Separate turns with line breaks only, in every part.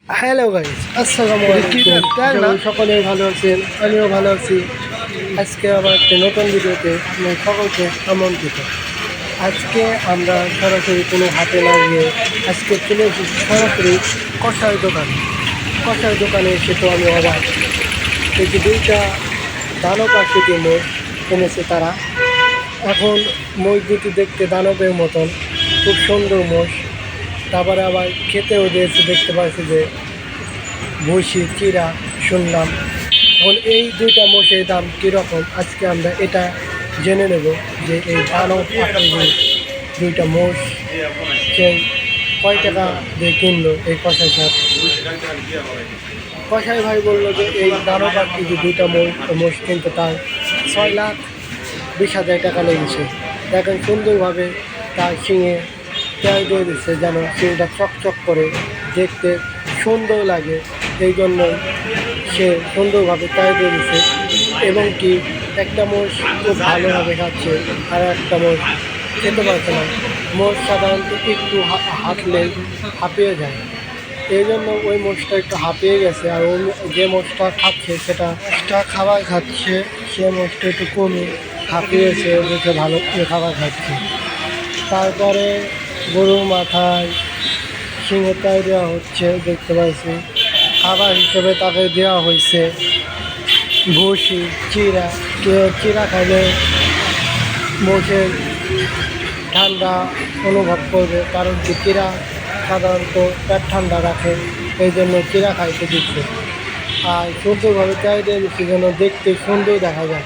Hello guys, আসসালামু আলাইকুম। সকলে ভালো আছেন, আমিও ভালো আছি। আজকে আবার একটা নতুন ভিডিওতে আমি সকলকে আমন্ত্রিত। আজকে আমরা সরাসরি কোনো হাতে না গিয়ে আজকে চলে এসেছি সরাসরি কষাই দোকানে এসে তো আমি অবাক। এই যে দুইটা দানব আকৃতি মোষ এনেছে তারা। এখন মোষ দুটি দেখতে দানবের মতন, খুব সুন্দর মোষ। তারপরে আবার খেতেও দিয়েছে, দেখতে পাচ্ছি যে ভুসি চিরা শুনলাম। এখন এই দুইটা মোষের দাম কীরকম আজকে আমরা এটা জেনে নেব, যে এই দানব আকৃতির দুইটা মোষ সে কয় টাকা দিয়ে কিনলো এই কষাই সার। কষাই ভাই বললো যে এই দানব আকৃতির দুইটা মোষ কিন্তু তার 6,20,000 টাকা লেগেছে। দেখেন সুন্দরভাবে তার শিঙে তেল দিয়ে দিচ্ছে, যেন শিংটা চকচক করে দেখতে সুন্দর লাগে। এই জন্য সে সুন্দরভাবে তেল দিয়ে দিচ্ছে, এবং কি একটা মোষ খুব ভালোভাবে খাচ্ছে, আর একটা মোষ খেতে পারছে না। মোষ সাধারণত একটু হাঁটলে হাঁপিয়ে যায়, এই জন্য ওই মোষটা একটু হাঁপিয়ে গেছে। আর যে মোষটা খাচ্ছে সেটা খাবার খাচ্ছে, সে মোষটা একটু কমে হাঁপিয়েছে, দেখে ভালো খাবার খাচ্ছে। তারপরে গরুর মাথায় শিঙে তেল দেওয়া হচ্ছে, দেখতে পাচ্ছি। খাবার হিসেবে তাকে দেওয়া হয়েছে ভুসি চিরা। চিরা খাইলে মোষের ঠান্ডা অনুভব করবে, কারণ কি চিরা সাধারণত পেট ঠান্ডা রাখে, এই জন্য চিরা খাইতে দিচ্ছে। আর সুন্দরভাবে তেল দিয়ে দিচ্ছে যেন দেখতে সুন্দর দেখা যায়।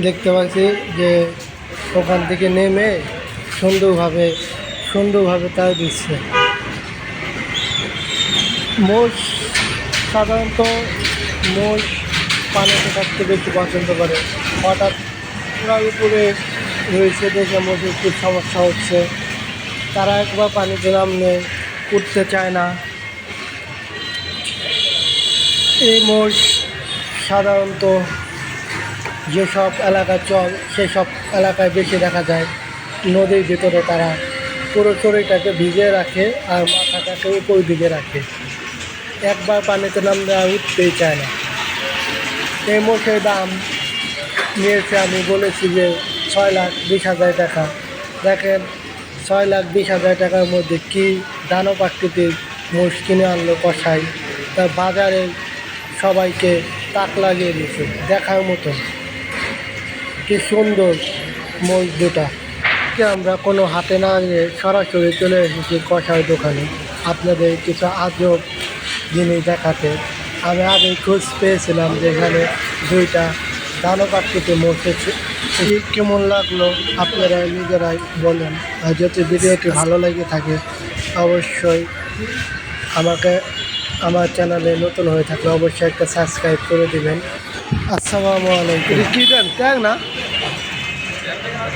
দেখতে পাচ্ছি যে ওখান থেকে নেমে সুন্দরভাবে তাই দিচ্ছে। মোষ সাধারণত মোষ পানিতে থাকতে বেশি পছন্দ করে। হঠাৎ প্রায় উপরে রয়েছে দেখে মোষের খুব সমস্যা হচ্ছে, তারা একবার পানিতে নামলে উঠতে চায় না। এই মোষ সাধারণত যেসব এলাকা সেসব এলাকায় বেশি দেখা যায়। নদীর ভিতরে তারা পুরো শরীরটাকে ভিজিয়ে রাখে আর মাথাটাকে উপর দিকে রাখে, একবার পানিতে নামলে আর উঠতেই চায় না। এই মোষের দাম নিয়েছে, আমি বলেছি যে 6,20,000 টাকা। দেখেন 6,20,000 টাকার মধ্যে কি দানব আকৃতির মোষ কিনে আনলো কষাই, তার বাজারে সবাইকে তাক লাগিয়ে দিয়েছে দেখার মতন। কি সুন্দর মোষ দুটা। আমরা কোনো হাতে না গিয়ে সরাসরি চলে এসেছি কষাই দোকানে আপনাদের কিছু আজব জিনিস দেখাতে। আমি আগে খোঁজ পেয়েছিলাম যেখানে দুইটা দানব আকৃতির মোষ কেমন লাগলো আপনারা নিজেরাই বলেন। আর যদি ভিডিওটি ভালো লেগে থাকে অবশ্যই আমার চ্যানেলে নতুন হয়ে থাকলে অবশ্যই একটা সাবস্ক্রাইব করে দিবেন। আসসালামু আলাইকুম। কি দেন না